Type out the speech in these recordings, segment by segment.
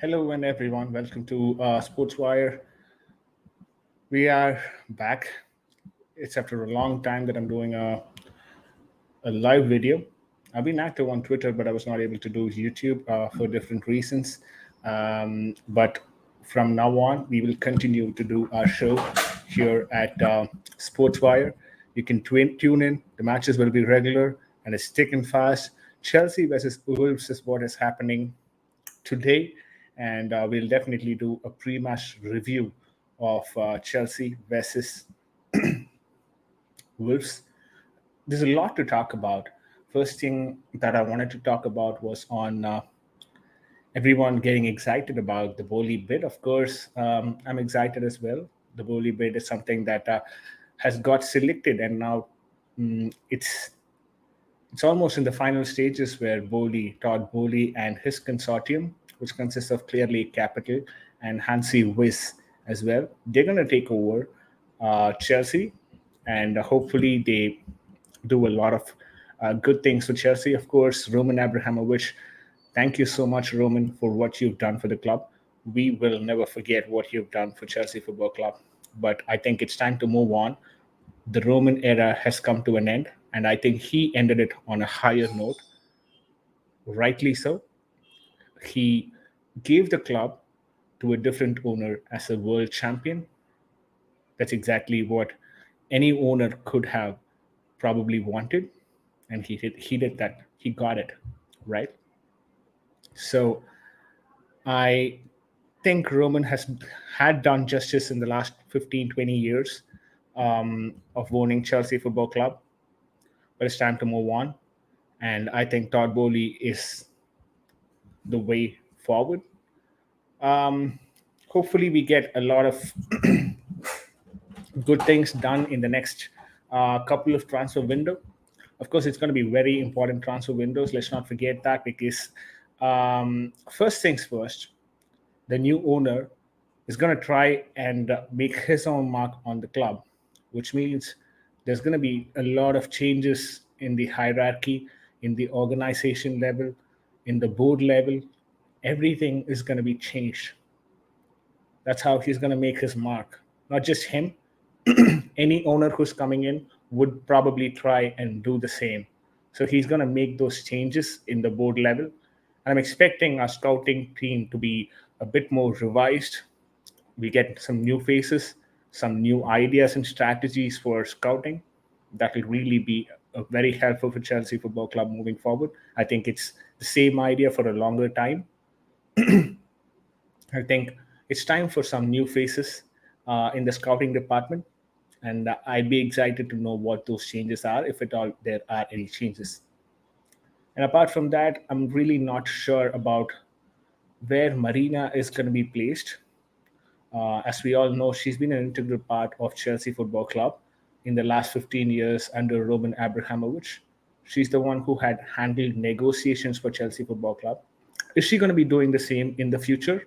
Hello and everyone, welcome to Sportswire. We are back. It's after a long time that I'm doing a live video. I've been active on Twitter, but I was not able to do YouTube for different reasons. But from now on, we will continue to do our show here at Sportswire. You can tune in. The matches will be regular and it's thick and fast. Chelsea versus Wolves is what is happening today, and we'll definitely do a pre-match review of Chelsea versus Wolves. There's a lot to talk about. First thing that I wanted to talk about was on everyone getting excited about the Bowley bid. Of course, I'm excited as well. The Bowley bid is something that has got selected, and now it's almost in the final stages where Todd Bowley and his consortium, which consists of Clearly Capital and Hansi Wiss as well, they're going to take over Chelsea, and hopefully they do a lot of good things for Chelsea. Of course, Roman Abramovich, thank you so much, Roman, for what you've done for the club. We will never forget what you've done for Chelsea Football Club. But I think it's time to move on. The Roman era has come to an end, and I think he ended it on a higher note, rightly so. He gave the club to a different owner as a world champion. That's exactly what any owner could have probably wanted, and he did that. He got it, right? So I think Roman has had done justice in the last 15, 20 years of owning Chelsea Football Club, but it's time to move on. And I think Todd Bowley is the way forward. Um, Hopefully, we get a lot of good things done in the next couple of transfer window. Of course, it's going to be very important transfer windows. Let's not forget that because first things first, the new owner is going to try and make his own mark on the club, which means there's going to be a lot of changes in the hierarchy, in the organization level, in the board level. Everything is going to be changed. That's how he's going to make his mark. Not just him, any owner who's coming in would probably try and do the same. So he's going to make those changes in the board level. I'm expecting our scouting team to be a bit more revised. We get some new faces, some new ideas and strategies for scouting. That will really be very helpful for Chelsea Football Club moving forward. I think it's the same idea for a longer time. I think it's time for some new faces in the scouting department, and I'd be excited to know what those changes are, if at all there are any changes. And apart from that, I'm really not sure about where Marina is going to be placed. As we all know, she's been an integral part of Chelsea Football Club in the last 15 years under Roman Abramovich. She's the one who had handled negotiations for Chelsea Football Club. Is she going to be doing the same in the future?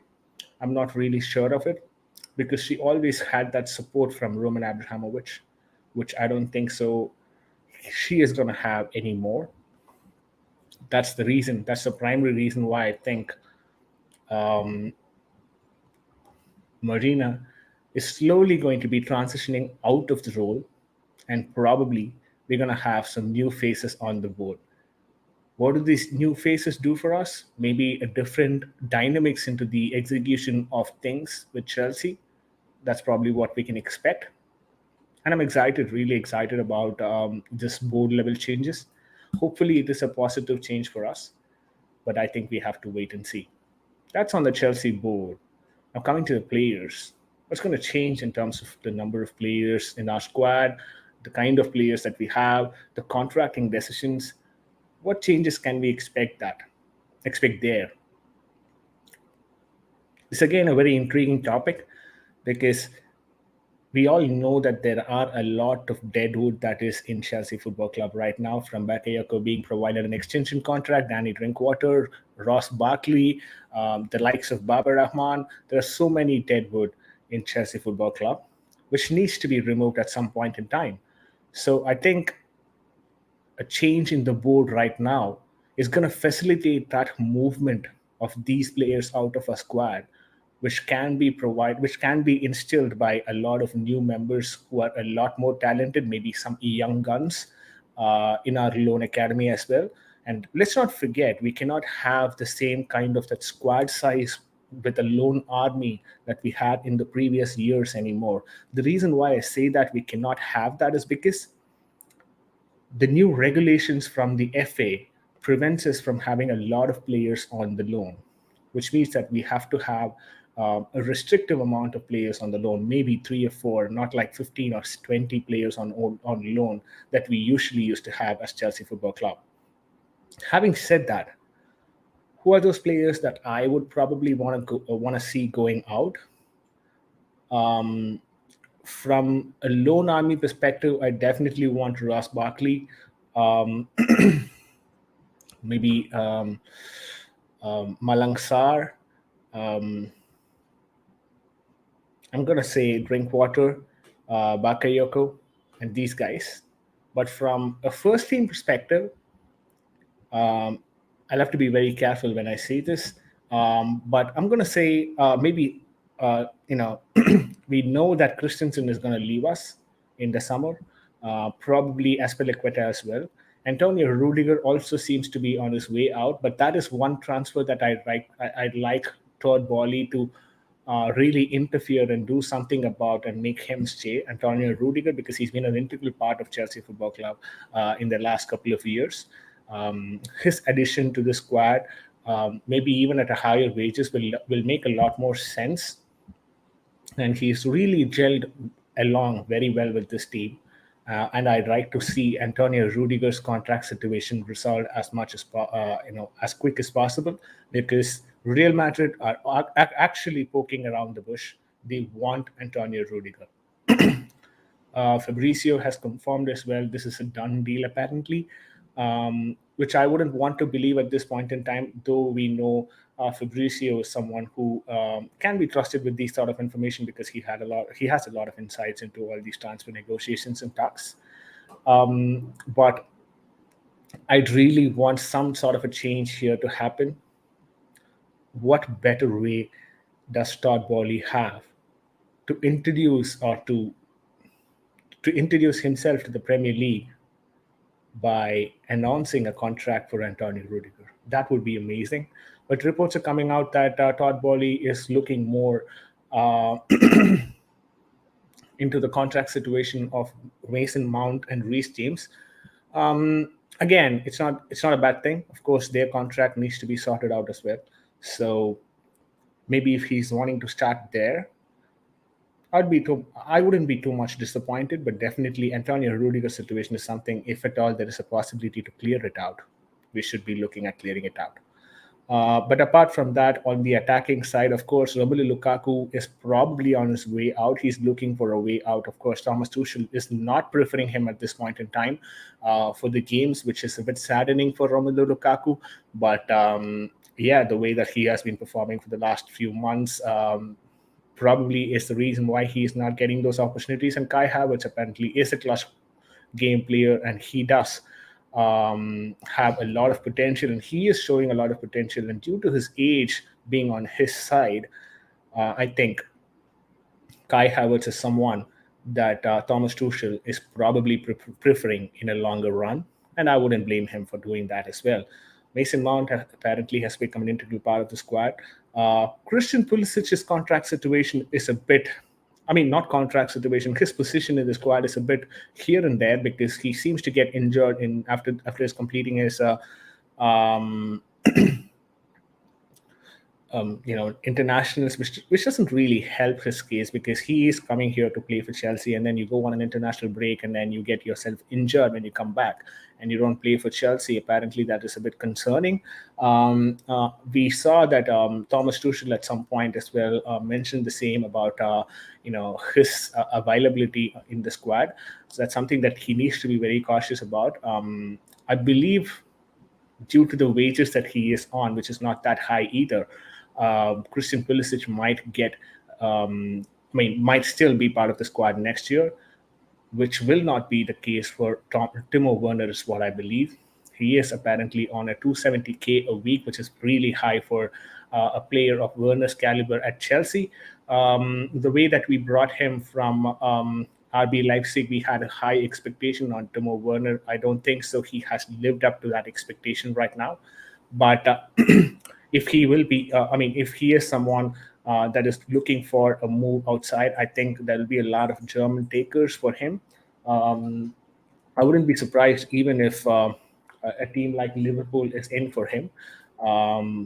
I'm not really sure of it because she always had that support from Roman Abramovich, which I don't think so she is going to have anymore. That's the reason. That's the primary reason why I think Marina is slowly going to be transitioning out of the role, and probably we're going to have some new faces on the board. What do these new faces do for us? Maybe a different dynamics into the execution of things with Chelsea. That's probably what we can expect. And I'm excited, really excited about this board level changes. Hopefully, it is a positive change for us, but I think we have to wait and see. That's on the Chelsea board. Now, coming to the players, what's going to change in terms of the number of players in our squad, the kind of players that we have, the contracting decisions? What changes can we expect there? It's again a very intriguing topic because we all know that there are a lot of deadwood that is in Chelsea Football Club right now, from Bakayoko being provided an extension contract, Danny Drinkwater, Ross Barkley, the likes of Baba Rahman. There are so many deadwood in Chelsea Football Club, which needs to be removed at some point in time. So I think a change in the board right now is going to facilitate that movement of these players out of a squad, which can be instilled by a lot of new members who are a lot more talented, maybe some young guns in our loan academy as well. And let's not forget, we cannot have the same kind of that squad size with a lone army that we had in the previous years anymore. The reason why I say that we cannot have that is because the new regulations from the FA prevents us from having a lot of players on the loan, which means that we have to have a restrictive amount of players on the loan, maybe 3 or 4, not like 15 or 20 players on loan that we usually used to have as Chelsea Football Club. Having said that, who are those players that I would probably want to see going out? From a lone army perspective, I definitely want Ross Barkley. Um, maybe Malang Sarr. Um, I'm going to say Drinkwater, Bakayoko, and these guys. But from a first team perspective, I'll have to be very careful when I say this. But I'm going to say maybe, we know that Christensen is going to leave us in the summer, probably Aspilicueta as well. Antonio Rudiger also seems to be on his way out, but that is one transfer that I'd like Todd Boehly to really interfere and do something about and make him stay, Antonio Rudiger, because he's been an integral part of Chelsea Football Club in the last couple of years. His addition to the squad, maybe even at a higher wages, will make a lot more sense. And he's really gelled along very well with this team. And I'd like to see Antonio Rudiger's contract situation resolved as much as as quick as possible, because Real Madrid are actually poking around the bush. They want Antonio Rudiger. Fabrizio has confirmed as well. This is a done deal apparently, which I wouldn't want to believe at this point in time, though we know Fabrizio is someone who can be trusted with these sort of information because he has a lot of insights into all these transfer negotiations and talks. But I'd really want some sort of a change here to happen. What better way does Todd Boehly have to introduce himself to the Premier League by announcing a contract for Antonio Rudiger? That would be amazing. But reports are coming out that Todd Boehly is looking more into the contract situation of Mason Mount and Reece James. Again, it's not a bad thing. Of course, their contract needs to be sorted out as well. So maybe if he's wanting to start there, I wouldn't be too much disappointed, but definitely Antonio Rudiger's situation is something, if at all there is a possibility to clear it out, we should be looking at clearing it out. But apart from that, on the attacking side, of course, Romelu Lukaku is probably on his way out. He's looking for a way out. Of course, Thomas Tuchel is not preferring him at this point in time for the games, which is a bit saddening for Romelu Lukaku. But the way that he has been performing for the last few months probably is the reason why he is not getting those opportunities. And Kai Havertz apparently is a clutch game player, and he does have a lot of potential, and he is showing a lot of potential. And due to his age being on his side, I think Kai Havertz is someone that Thomas Tuchel is probably preferring in a longer run, and I wouldn't blame him for doing that as well. Mason Mount apparently has become an integral part of the squad. Christian Pulisic's contract situation is a bit, not contract situation. His position in the squad is a bit here and there because he seems to get injured after his completing his internationals, which doesn't really help his case because he is coming here to play for Chelsea, and then you go on an international break, and then you get yourself injured when you come back, and you don't play for Chelsea. Apparently, that is a bit concerning. We saw that Thomas Tuchel at some point as well mentioned the same about his availability in the squad. So that's something that he needs to be very cautious about. I believe, due to the wages that he is on, which is not that high either, Christian Pulisic might still be part of the squad next year, which will not be the case for Timo Werner, is what I believe. He is apparently on a 270K a week, which is really high for a player of Werner's caliber at Chelsea. The way that we brought him from RB Leipzig, we had a high expectation on Timo Werner. I don't think so. He has lived up to that expectation right now. But if he will be, if he is someone that is looking for a move outside, I think there will be a lot of German takers for him. Um, I wouldn't be surprised even if a team like Liverpool is in for him.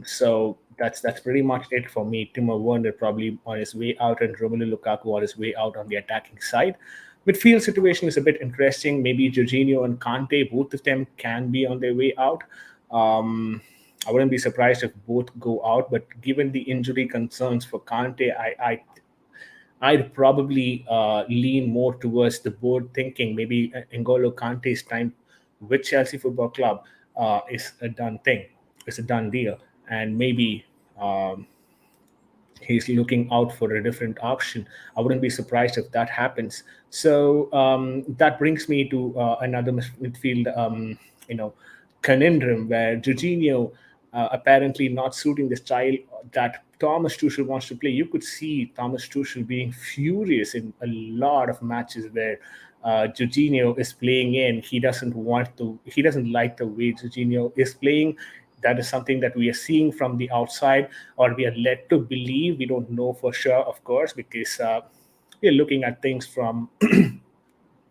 So that's pretty much it for me. Timo Werner probably on his way out, and Romelu Lukaku on his way out on the attacking side. Midfield situation is a bit interesting. Maybe Jorginho and Kante, both of them can be on their way out. Um, I wouldn't be surprised if both go out, but given the injury concerns for Kante, I'd probably lean more towards the board thinking maybe N'Golo Kante's time with Chelsea Football Club is a done thing, it's a done deal, and maybe um, he's looking out for a different option. I wouldn't be surprised if that happens. So that brings me to another midfield, conundrum where Jorginho apparently not suiting the style that Thomas Tuchel wants to play. You could see Thomas Tuchel being furious in a lot of matches where Jorginho is playing in. He doesn't want to. He doesn't like the way Jorginho is playing. That is something that we are seeing from the outside, or we are led to believe. We don't know for sure, of course, because we are looking at things from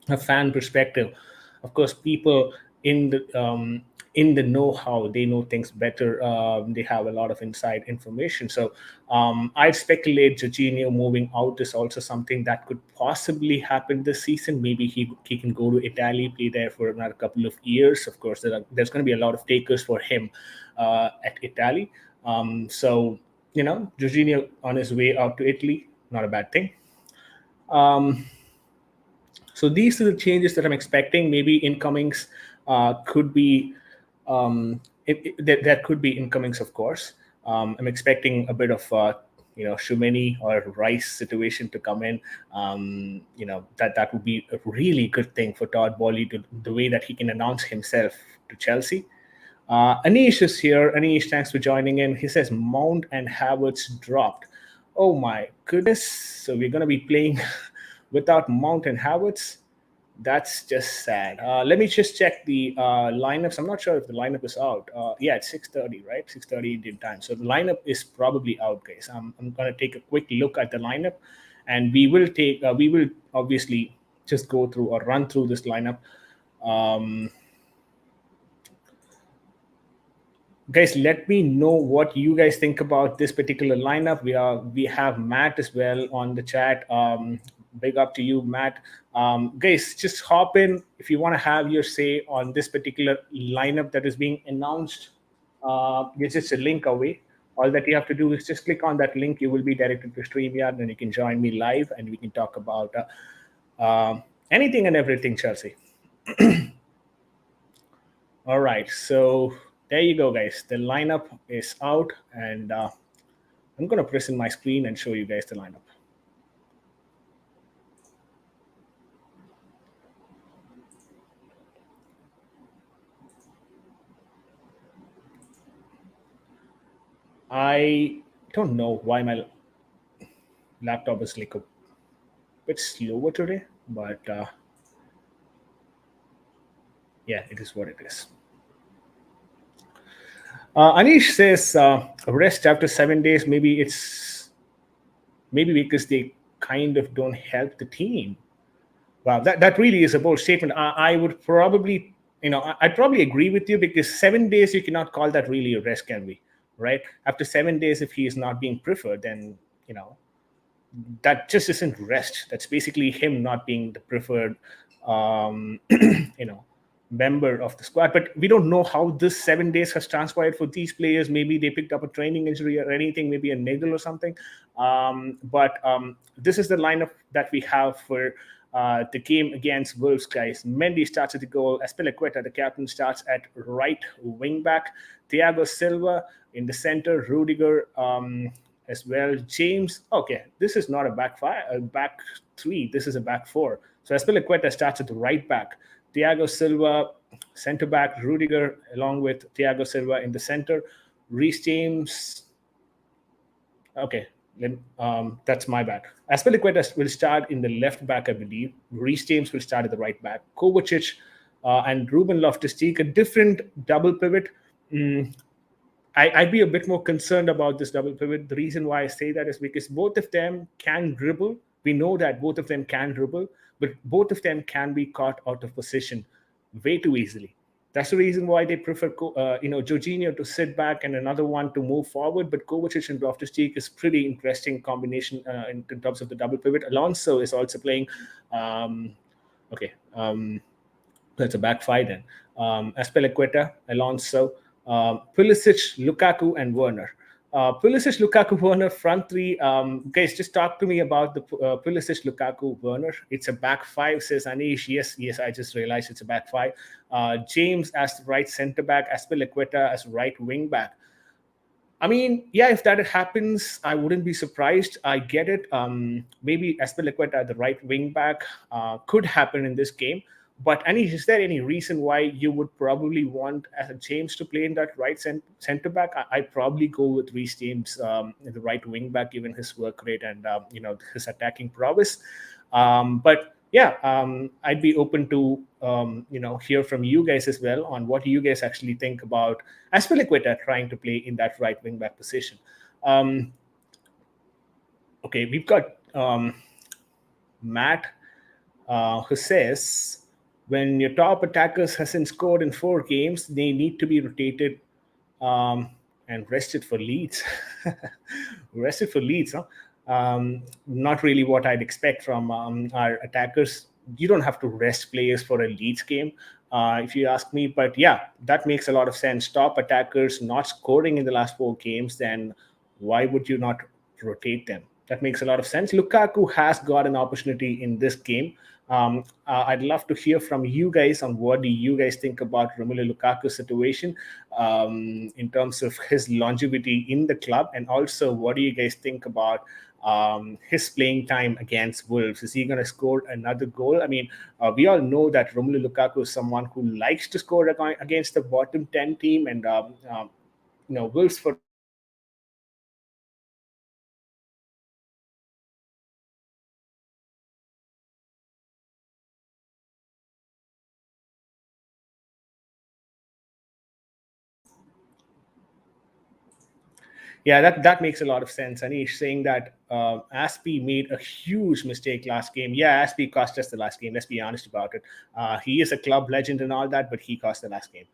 a fan perspective. Of course, people in the know-how, they know things better. They have a lot of inside information. So I'd speculate Jorginho moving out is also something that could possibly happen this season. Maybe he can go to Italy, play there for another couple of years. Of course, there's going to be a lot of takers for him at Italy. So Jorginho on his way out to Italy, not a bad thing. Um, so these are the changes that I'm expecting. Maybe incomings could be there could be incomings, of course. I'm expecting a bit of Shumeni or Rice situation to come in. That would be a really good thing for Todd Bowley, to the way that he can announce himself to Chelsea. Anish is here. Anish, thanks for joining in. He says Mount and Havertz dropped. Oh my goodness! So we're going to be playing without Mount and Havertz. That's just sad. Let me just check the lineups. I'm not sure if the lineup is out. Yeah, it's 6:30, right? 6:30 Indian time. So the lineup is probably out, guys. I'm gonna take a quick look at the lineup, and we will obviously just go through or run through this lineup. Um, Guys, let me know what you guys think about this particular lineup. We have Matt as well on the chat. Big up to you, Matt. Guys, just hop in if you want to have your say on this particular lineup that is being announced. It's just a link away. All that you have to do is just click on that link. You will be directed to StreamYard, and you can join me live, and we can talk about anything and everything, Chelsea. All right, so there you go, guys. The lineup is out, and I'm going to press in my screen and show you guys the lineup. I don't know why my laptop is like a bit slower today, but yeah, it is what it is. Anish says rest after 7 days. Maybe because they kind of don't help the team. Wow, that really is a bold statement. I would probably, I'd probably agree with you, because 7 days you cannot call that really a rest, can we? Right? After 7 days, if he is not being preferred, then that just isn't rest. That's basically him not being the preferred, um, member of the squad. But we don't know how this 7 days has transpired for these players. Maybe they picked up a training injury or anything, maybe a niggle or something. But this is the lineup that we have for the game against Wolves, guys. Mendy starts at the goal. Azpilicueta, the captain, starts at right wing back. Thiago Silva in the center. Rudiger as well. James. Okay, this is not a back three. This is a back four. So Azpilicueta starts at the right back. Thiago Silva Center back Rudiger along with Thiago Silva in the center. Reece James. Okay, that's my bad. Aspilicueta will start in the left back, I believe. Reece James will start at the right back. Kovacic and Ruben Loftus-Cheek, a different double pivot. Mm, I'd be a bit more concerned about this double pivot. The reason why I say that is because both of them can dribble. We know that both of them can dribble, but both of them can be caught out of position way too easily. That's the reason why they prefer, Jorginho to sit back and another one to move forward. But Kovacic and Loftus-Cheek is pretty interesting combination in terms of the double pivot. Alonso is also playing. Um, okay, that's a back five then. Aspilicueta, Alonso, Pulisic, Lukaku, and Werner. Pulisic, Lukaku, Werner, front three. Guys, just talk to me about the Pulisic, Lukaku, Werner. It's a back five, says Anish. Yes, I just realized it's a back five. James as the right centre back, Aspilicueta as right wing back. I mean, yeah, if that happens, I wouldn't be surprised. I get it. Maybe Aspilicueta at the right wing back could happen in this game. But Anish, is there any reason why you would probably want James to play in that right center back? I'd probably go with Reece James in the right wing back, given his work rate and his attacking prowess. But yeah, I'd be open to hear from you guys as well on what you guys actually think about Aspilicueta trying to play in that right wing back position. Um, okay, we've got Matt who says when your top attackers hasn't scored in 4 games, they need to be rotated and rested for Leeds. Rested for Leeds, huh? Not really what I'd expect from our attackers. You don't have to rest players for a Leeds game, if you ask me. But yeah, that makes a lot of sense. Top attackers not scoring in the last 4 games, then why would you not rotate them? That makes a lot of sense. Lukaku has got an opportunity in this game. I'd love to hear from you guys on what do you guys think about Romelu Lukaku's situation in terms of his longevity in the club, and also what do you guys think about his playing time against Wolves? Is he going to score another goal? I mean, we all know that Romelu Lukaku is someone who likes to score against the bottom 10 team, and Wolves for Yeah, that makes a lot of sense. Anish saying that Aspie made a huge mistake last game. Yeah, Aspie cost us the last game. Let's be honest about it. He is a club legend and all that, but he cost the last game.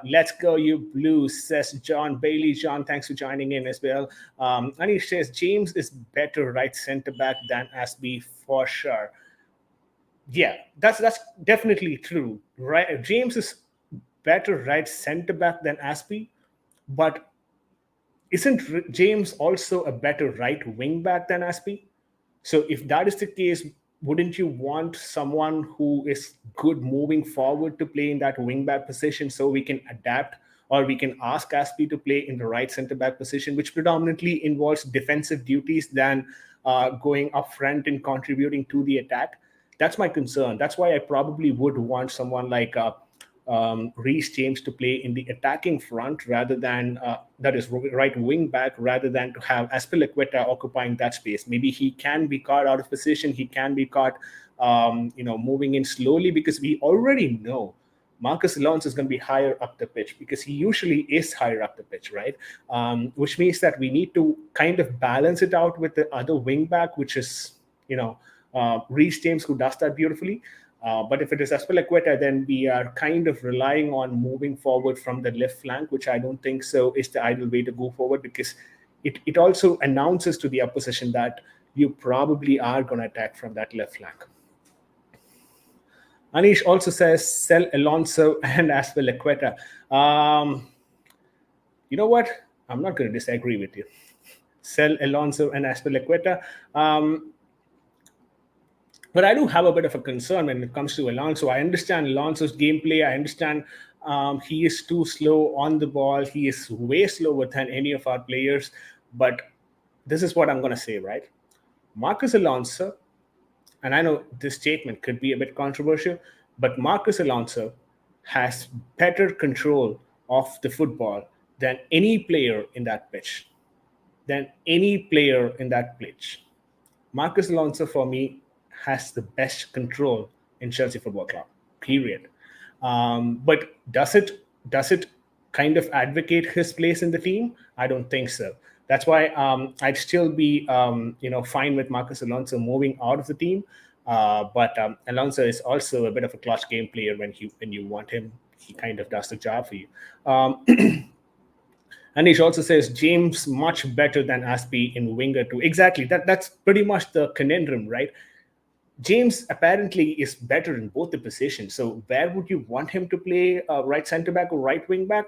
Let's go, you Blues, says John Bailey. John, thanks for joining in as well. Anish says James is better right centre back than Aspie for sure. Yeah, that's definitely true. Right, James is better right centre back than Aspie, but isn't James also a better right wing back than Aspie? So if that is the case, wouldn't you want someone who is good moving forward to play in that wing back position so we can adapt, or we can ask Aspie to play in the right center back position, which predominantly involves defensive duties than going up front and contributing to the attack? That's my concern. That's why I probably would want someone like Reece James to play in the attacking front rather than that is right wing back, rather than to have Aspilicueta occupying that space. Maybe he can be caught out of position. He can be caught, moving in slowly, because we already know Marcus Alonso is going to be higher up the pitch, because he usually is higher up the pitch, right? Which means that we need to kind of balance it out with the other wing back, which is, Reece James, who does that beautifully. But if it is Aspilicueta, then we are kind of relying on moving forward from the left flank, which I don't think so is the ideal way to go forward, because it also announces to the opposition that you probably are going to attack from that left flank. Anish also says sell Alonso and Aspilicueta. You know what? I'm not going to disagree with you. Sell Alonso and Aspilicueta. But I do have a bit of a concern when it comes to Alonso. I understand Alonso's gameplay. I understand he is too slow on the ball. He is way slower than any of our players. But this is what I'm going to say, right? Marcus Alonso, and I know this statement could be a bit controversial, but Marcus Alonso has better control of the football than any player in that pitch. Than any player in that pitch. Marcus Alonso, for me, has the best control in Chelsea Football Club. Period. But does it kind of advocate his place in the team? I don't think so. That's why I'd still be fine with Marcus Alonso moving out of the team. But Alonso is also a bit of a clutch game player when you want him. He kind of does the job for you. Um, Anish also says James much better than Aspie in winger too. Exactly. That's pretty much the conundrum, right? James apparently is better in both the positions. So where would you want him to play, right centre back or right wing back?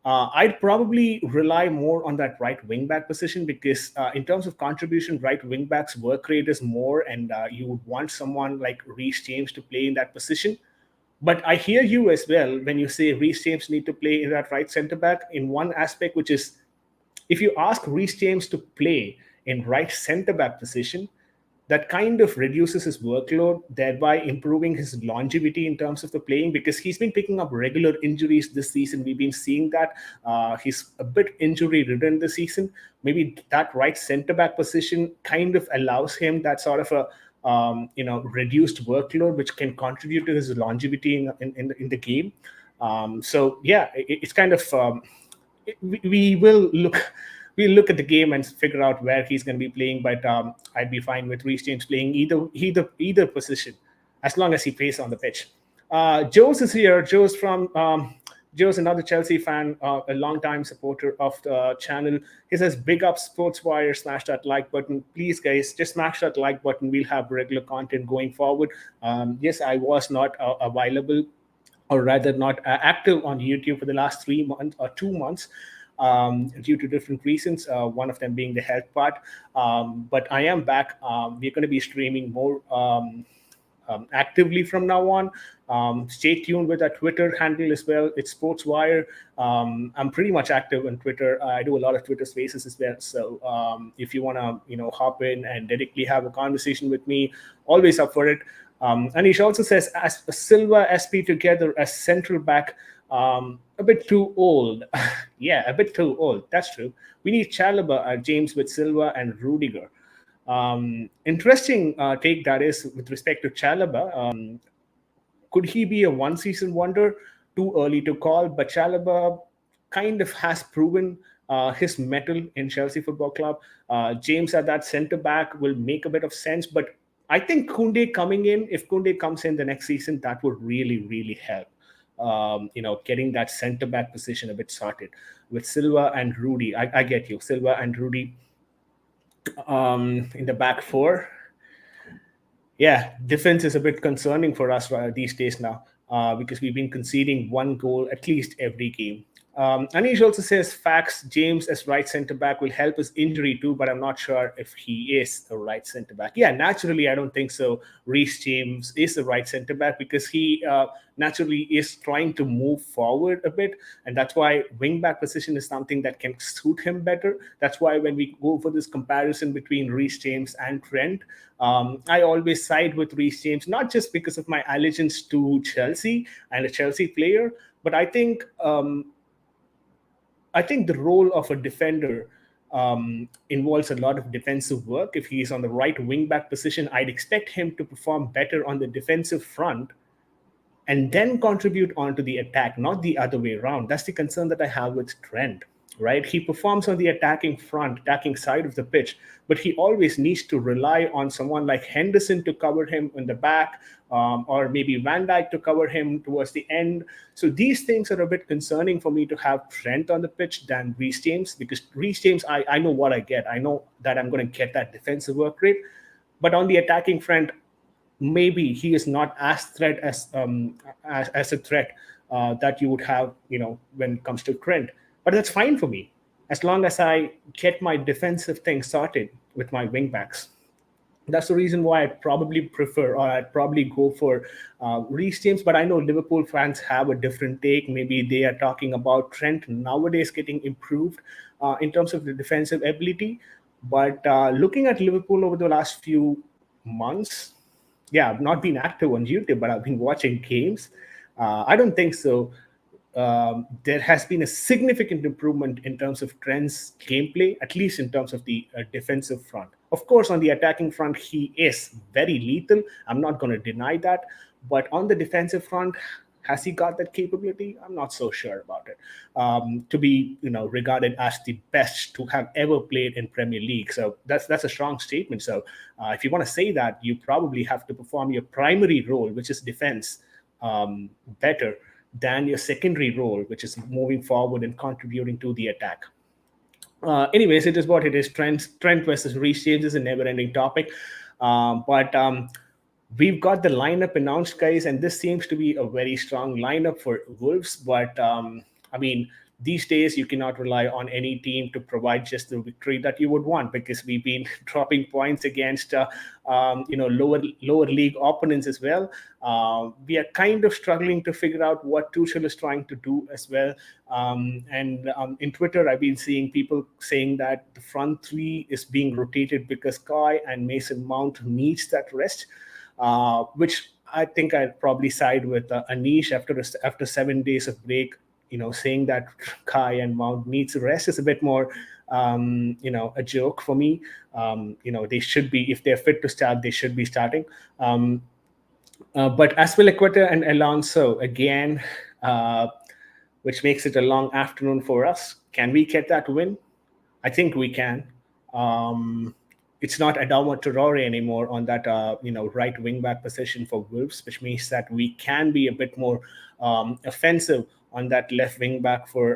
I'd probably rely more on that right wing back position because, in terms of contribution, right wing back's work rate is more, and you would want someone like Reece James to play in that position. But I hear you as well when you say Reece James need to play in that right centre back in one aspect, which is if you ask Reece James to play in right centre back position, that kind of reduces his workload, thereby improving his longevity in terms of the playing because he's been picking up regular injuries this season. We've been seeing that he's a bit injury ridden this season. Maybe that right centre back position kind of allows him that sort of a reduced workload, which can contribute to his longevity in the game. So yeah, it's kind of we will look at the game and figure out where he's going to be playing. But I'd be fine with Reece James playing either position, as long as he plays on the pitch. Joe's is here. Joe's another Chelsea fan, a long-time supporter of the channel. He says, "Big up Sportswire, smash that like button. Please, guys, just smash that like button. We'll have regular content going forward." Yes, I was not available, or rather not active on YouTube for the last 3 months or 2 months, due to different reasons, one of them being the health part. But I am back. We're going to be streaming more actively from now on. Stay tuned with our Twitter handle as well. It's Sportswire. I'm pretty much active on Twitter. I do a lot of Twitter spaces as well. So if you want to, hop in and directly have a conversation with me, always up for it. And he also says, as Silva SP together as central back, a bit too old. Yeah, a bit too old. That's true. We need Chalobah, James with Silva and Rudiger. Interesting take that is with respect to Chalobah. Could he be a one-season wonder? Too early to call, but Chalobah kind of has proven his mettle in Chelsea Football Club. James at that centre back will make a bit of sense, but I think Koundé coming in, if Koundé comes in the next season, that would really, really help. Getting that centre back position a bit sorted with Silva and Rudy. I get you, Silva and Rudy in the back four. Yeah, defense is a bit concerning for us these days now because we've been conceding one goal at least every game. Anish also says, facts, James as right centre back will help his injury too, but I'm not sure if he is the right centre back. Yeah, naturally, I don't think so. Reece James is the right centre back because he naturally is trying to move forward a bit. And that's why wing back position is something that can suit him better. That's why when we go for this comparison between Reece James and Trent, I always side with Reece James, not just because of my allegiance to Chelsea and a Chelsea player, but I think the role of a defender involves a lot of defensive work. If he's on the right wing back position, I'd expect him to perform better on the defensive front and then contribute onto the attack, not the other way around. That's the concern that I have with Trent, right? He performs on the attacking side of the pitch, but he always needs to rely on someone like Henderson to cover him in the back, or maybe Van Dijk to cover him towards the end. So these things are a bit concerning for me to have Trent on the pitch than Reece James, because Reece James, I know what I get. I know that I'm going to get that defensive work rate, but on the attacking front, maybe he is not as a threat that you would have, when it comes to Trent. But that's fine for me, as long as I get my defensive thing sorted with my wing backs. That's the reason why I'd probably prefer, or I'd probably go for Reece James. But I know Liverpool fans have a different take. Maybe they are talking about Trent nowadays getting improved in terms of the defensive ability. But looking at Liverpool over the last few months, yeah, I've not been active on YouTube, but I've been watching games. I don't think so. There has been a significant improvement in terms of Trent's gameplay, at least in terms of the defensive front. Of course, on the attacking front, he is very lethal. I'm not going to deny that. But on the defensive front, has he got that capability? I'm not so sure about it. To be, regarded as the best to have ever played in Premier League, so that's a strong statement. So, if you want to say that, you probably have to perform your primary role, which is defense, better than your secondary role, which is moving forward and contributing to the attack. Anyways, it is what it is. Trent versus Reece James is a never-ending topic, but we've got the lineup announced, guys, and this seems to be a very strong lineup for Wolves. But I mean, these days you cannot rely on any team to provide just the victory that you would want, because we've been dropping points against lower league opponents as well. We are kind of struggling to figure out what Tuchel is trying to do as well. And in Twitter, I've been seeing people saying that the front three is being rotated because Kai and Mason Mount needs that rest, which I think I'd probably side with Anish after 7 days of break. Saying that Kai and Mount needs rest is a bit more, a joke for me. They should be, if they're fit to start, they should be starting. But Aspilicueta and Alonso again, which makes it a long afternoon for us. Can we get that win? I think we can. It's not Adama Traore anymore on that right wing back position for Wolves, which means that we can be a bit more offensive on that left wing back for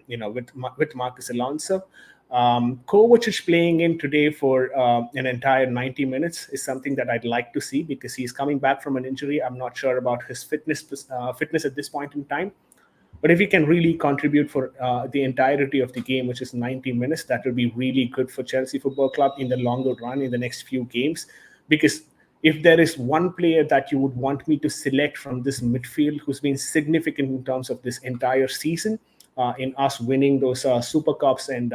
with Marcus Alonso. Kovacic playing in today for an entire 90 minutes is something that I'd like to see, because he's coming back from an injury. I'm not sure about his fitness at this point in time. But if he can really contribute for the entirety of the game, which is 90 minutes, that will be really good for Chelsea Football Club in the longer run, in the next few games. Because if there is one player that you would want me to select from this midfield who's been significant in terms of this entire season, in us winning those Super Cups and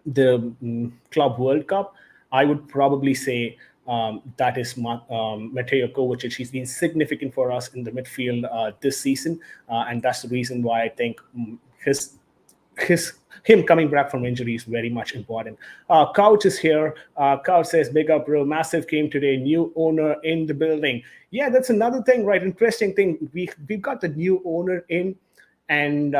the Club World Cup, I would probably say that is Mateo Kovacic. He's been significant for us in the midfield this season, and that's the reason why I think him coming back from injury is very much important. Couch is here. Couch says, "Big up, bro! Massive game today. New owner in the building." Yeah, that's another thing, right? Interesting thing. We've got the new owner in. And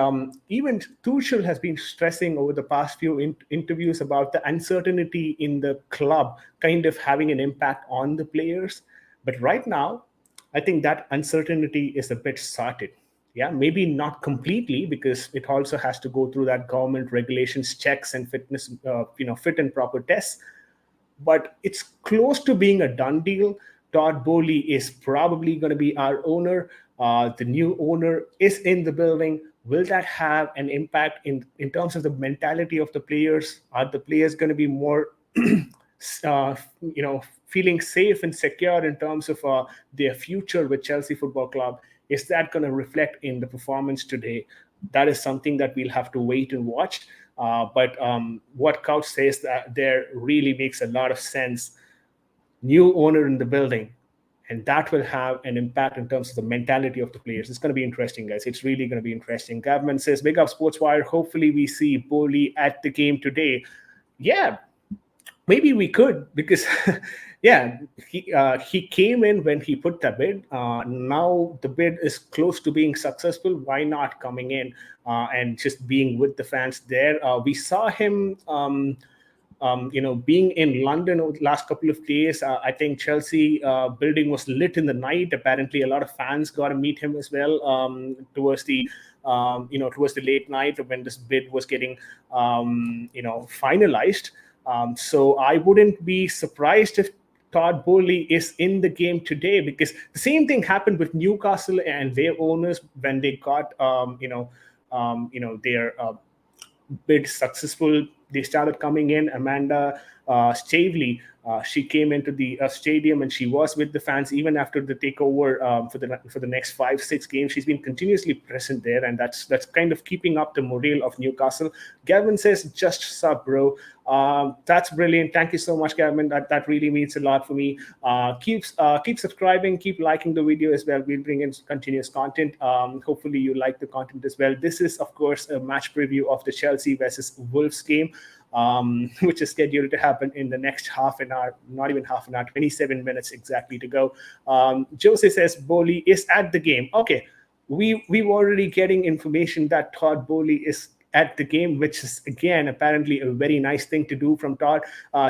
even Tuchel has been stressing over the past few interviews about the uncertainty in the club kind of having an impact on the players. But right now, I think that uncertainty is a bit sorted. Yeah, maybe not completely, because it also has to go through that government regulations, checks, and fitness, fit and proper tests. But it's close to being a done deal. Todd Bowley is probably going to be our owner. The new owner is in the building. Will that have an impact in terms of the mentality of the players? Are the players going to be more, feeling safe and secure in terms of their future with Chelsea Football Club? Is that going to reflect in the performance today? That is something that we'll have to wait and watch. But what Couch says that there really makes a lot of sense. New owner in the building, and that will have an impact in terms of the mentality of the players. It's going to be interesting, guys. It's really going to be interesting. Gavman says, "Big up Sportswire. Hopefully we see Bowley at the game today." Yeah, maybe we could, because yeah, he came in when he put the bid. Now the bid is close to being successful. Why not coming in and just being with the fans there? We saw him being in London over the last couple of days. I think Chelsea building was lit in the night. Apparently a lot of fans got to meet him as well towards the late night when this bid was getting finalized. So I wouldn't be surprised if Todd Bowley is in the game today, because the same thing happened with Newcastle and their owners when they got their bid successful. They started coming in. Amanda Stavely She came into the stadium and she was with the fans even after the takeover for the next 5-6 games. She's been continuously present there, and that's kind of keeping up the morale of Newcastle. Gavin says, "Just sub, bro." That's brilliant. Thank you so much, Gavin. That really means a lot for me. Keep subscribing, keep liking the video as well. We'll bring in continuous content. Hopefully, you like the content as well. This is, of course, a match preview of the Chelsea versus Wolves game, which is scheduled to happen in the next half an hour, not even half an hour, 27 minutes exactly to go. Jose says Bowley is at the game. Okay, we've already getting information that Todd Bowley is at the game, which is again apparently a very nice thing to do from Todd.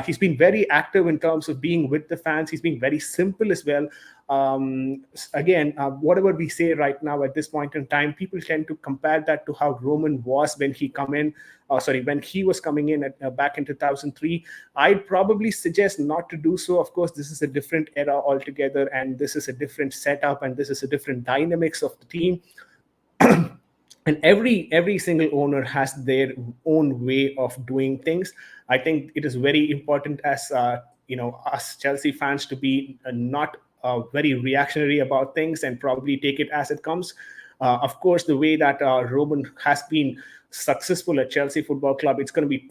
He's been very active in terms of being with the fans. He's been very simple as well. Again, whatever we say right now at this point in time, people tend to compare that to how Roman was when he when he was coming in back in 2003. I'd probably suggest not to do so. Of course, this is a different era altogether, and this is a different setup, and this is a different dynamics of the team. And every single owner has their own way of doing things. I think it is very important as us Chelsea fans to be not very reactionary about things and probably take it as it comes. Of course, the way that Roman has been successful at Chelsea Football Club, it's going to be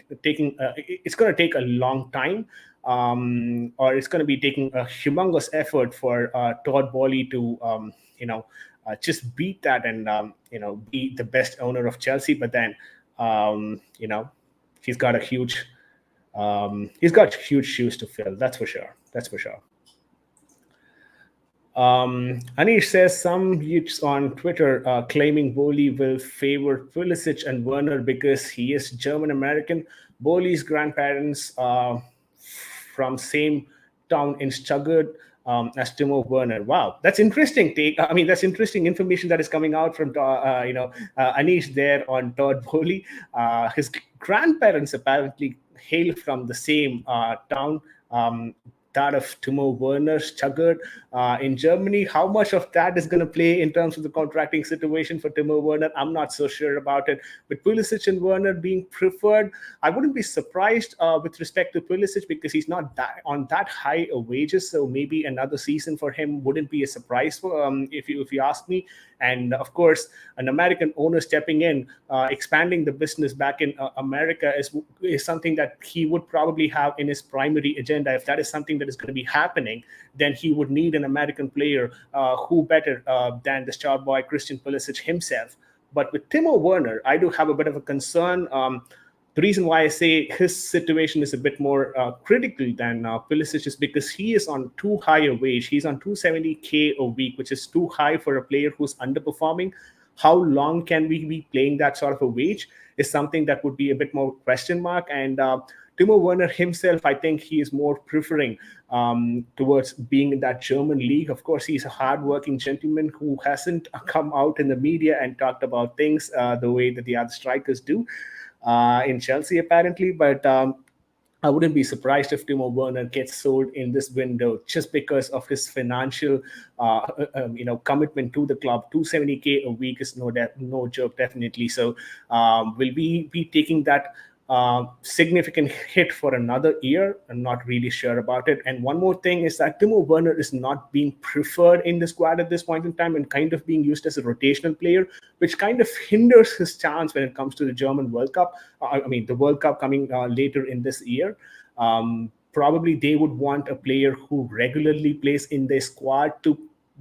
it's going to take a long time, or it's going to be taking a humongous effort for Todd Bowley to just beat that and be the best owner of Chelsea. But then he's got huge shoes to fill. That's for sure. Anish says some youths on Twitter claiming Bowley will favor Pulisic and Werner because he is German American. Bowley's grandparents from same town in Stuttgart as Timo Werner. Wow, that's interesting take. I mean, that's interesting information that is coming out from Anish there on Todd Bowley. His grandparents apparently hail from the same town. That of Timo Werner, Stuttgart in Germany. How much of that is going to play in terms of the contracting situation for Timo Werner? I'm not so sure about it. But Pulisic and Werner being preferred, I wouldn't be surprised with respect to Pulisic because he's not on that high of wages. So maybe another season for him wouldn't be a surprise if you ask me. And of course, an American owner stepping in, expanding the business back in America is something that he would probably have in his primary agenda. If that is something that is going to be happening, then he would need an American player who better than the star boy Christian Pulisic himself. But with Timo Werner, I do have a bit of a concern. The reason why I say his situation is a bit more critical than Pulisic is because he is on too high a wage. He's on 270K a week, which is too high for a player who's underperforming. How long can we be playing that sort of a wage is something that would be a bit more question mark. And Timo Werner himself, I think he is more preferring towards being in that German league. Of course, he's a hardworking gentleman who hasn't come out in the media and talked about things the way that the other strikers do in Chelsea, apparently. But I wouldn't be surprised if Timo Werner gets sold in this window just because of his financial, commitment to the club. 270K a week is no joke, definitely. So will we be taking that significant hit for another year? I'm not really sure about it. And one more thing is that Timo Werner is not being preferred in the squad at this point in time and kind of being used as a rotational player, which kind of hinders his chance when it comes to the German World Cup. The World Cup coming later in this year. Probably they would want a player who regularly plays in their squad to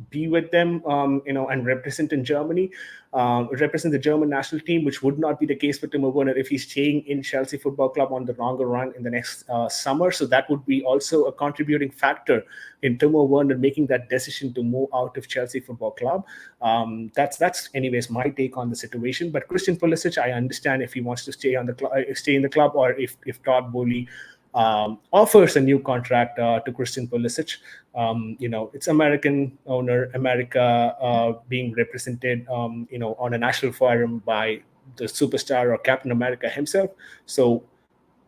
be with them, and represent in Germany, represent the German national team, which would not be the case for Timo Werner if he's staying in Chelsea Football Club on the longer run in the next summer. So that would be also a contributing factor in Timo Werner making that decision to move out of Chelsea Football Club. That's anyways my take on the situation. But Christian Pulisic, I understand if he wants to stay in the club, or if Todd Bowley offers a new contract to Christian Pulisic. It's American owner, America being represented, on a national forum by the superstar or Captain America himself. So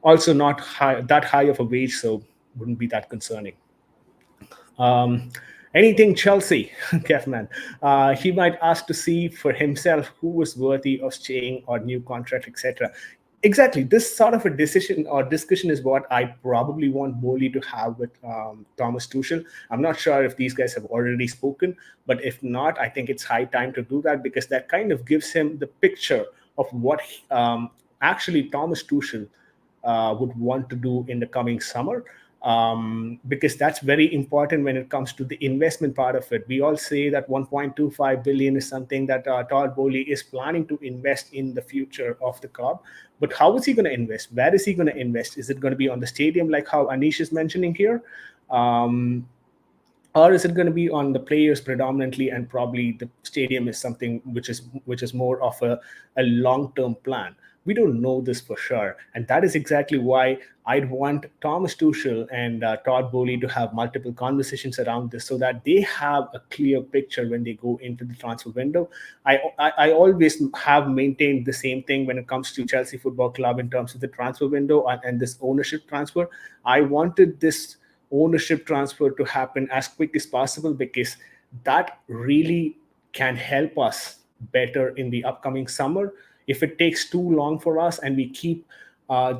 also not that high of a wage, so wouldn't be that concerning. Anything Chelsea, Kefman. He might ask to see for himself who was worthy of staying or new contract, etc. Exactly. This sort of a decision or discussion is what I probably want Bowley to have with Thomas Tuchel. I'm not sure if these guys have already spoken, but if not, I think it's high time to do that, because that kind of gives him the picture of what actually Thomas Tuchel would want to do in the coming summer. Because that's very important when it comes to the investment part of it. We all say that 1.25 billion is something that Todd Bowley is planning to invest in the future of the club. But how is he going to invest? Where is he going to invest? Is it going to be on the stadium, like how Anish is mentioning here? Um, or is it going to be on the players predominantly, and probably the stadium is something which is more of a long-term plan? We don't know this for sure, and that is exactly why I'd want Thomas Tuchel and Todd Bowley to have multiple conversations around this, so that they have a clear picture when they go into the transfer window. I always have maintained the same thing when it comes to Chelsea Football Club in terms of the transfer window and this ownership transfer. I wanted this ownership transfer to happen as quick as possible, because that really can help us better in the upcoming summer. If it takes too long for us and we keep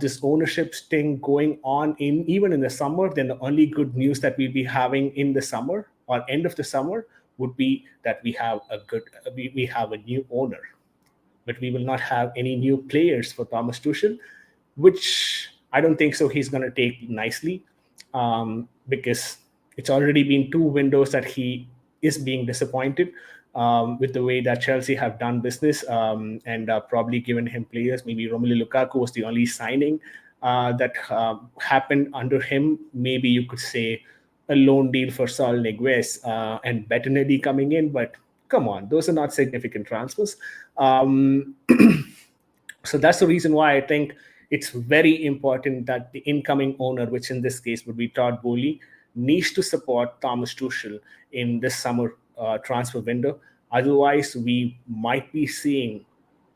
this ownership thing going on in even in the summer, then the only good news that we'll be having in the summer or end of the summer would be that we have a new owner, but we will not have any new players for Thomas Tuchel, which I don't think so he's going to take nicely, because it's already been two windows that he is being disappointed with the way that Chelsea have done business, and probably given him players. Maybe Romelu Lukaku was the only signing that happened under him. Maybe you could say a loan deal for Saul Niguez and Bettinelli coming in, but come on, those are not significant transfers. So that's the reason why I think it's very important that the incoming owner, which in this case would be Todd Bowley, needs to support Thomas Tuchel in this summer transfer window. Otherwise, we might be seeing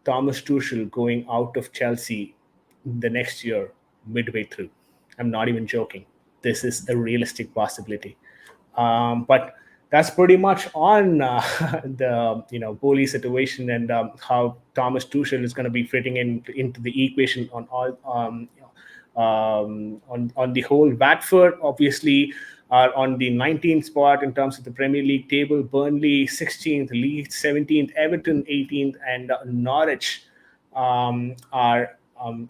Thomas Tuchel going out of Chelsea the next year, midway through. I'm not even joking. This is a realistic possibility. But that's pretty much on the Bowley situation, and how Thomas Tuchel is going to be fitting into the equation on all on the whole. Watford obviously are on the 19th spot in terms of the Premier League table. Burnley 16th, Leeds 17th, Everton 18th, and Norwich are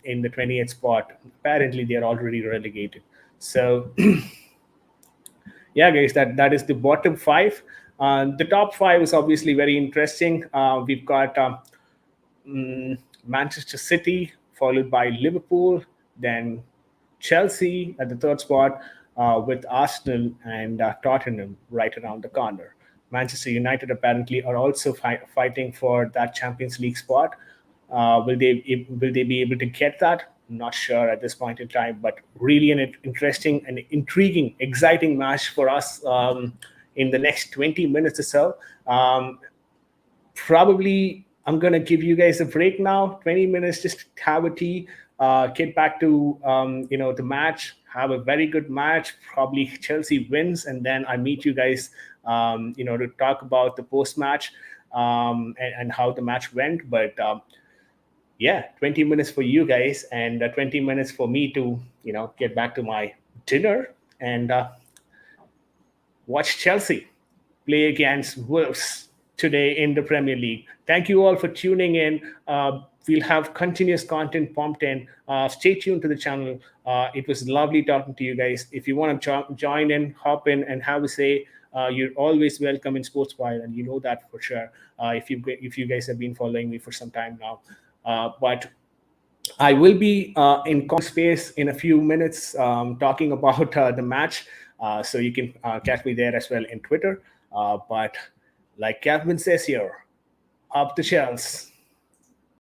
in the 28th spot. Apparently, they are already relegated. So yeah, guys, that is the bottom five. The top five is obviously very interesting. We've got Manchester City, followed by Liverpool, then Chelsea at the third spot, with Arsenal and Tottenham right around the corner. Manchester United apparently are also fighting for that Champions League spot. Will they be able to get that? Not sure at this point in time, but really an interesting and intriguing, exciting match for us in the next 20 minutes or so. Probably I'm gonna give you guys a break now. 20 minutes, just have a tea, get back to the match, have a very good match. Probably Chelsea wins, and then I meet you guys, to talk about the post match and how the match went. But yeah, 20 minutes for you guys, and 20 minutes for me to get back to my dinner and watch Chelsea play against Wolves today in the Premier League. Thank you all for tuning in. We'll have continuous content pumped in. Stay tuned to the channel. It was lovely talking to you guys. If you want to join in, hop in, and have a say, you're always welcome in Sportswire, and you know that for sure. If you guys have been following me for some time now. But I will be in space in a few minutes talking about the match. So you can catch me there as well in Twitter. But like Kevin says here, up the shells.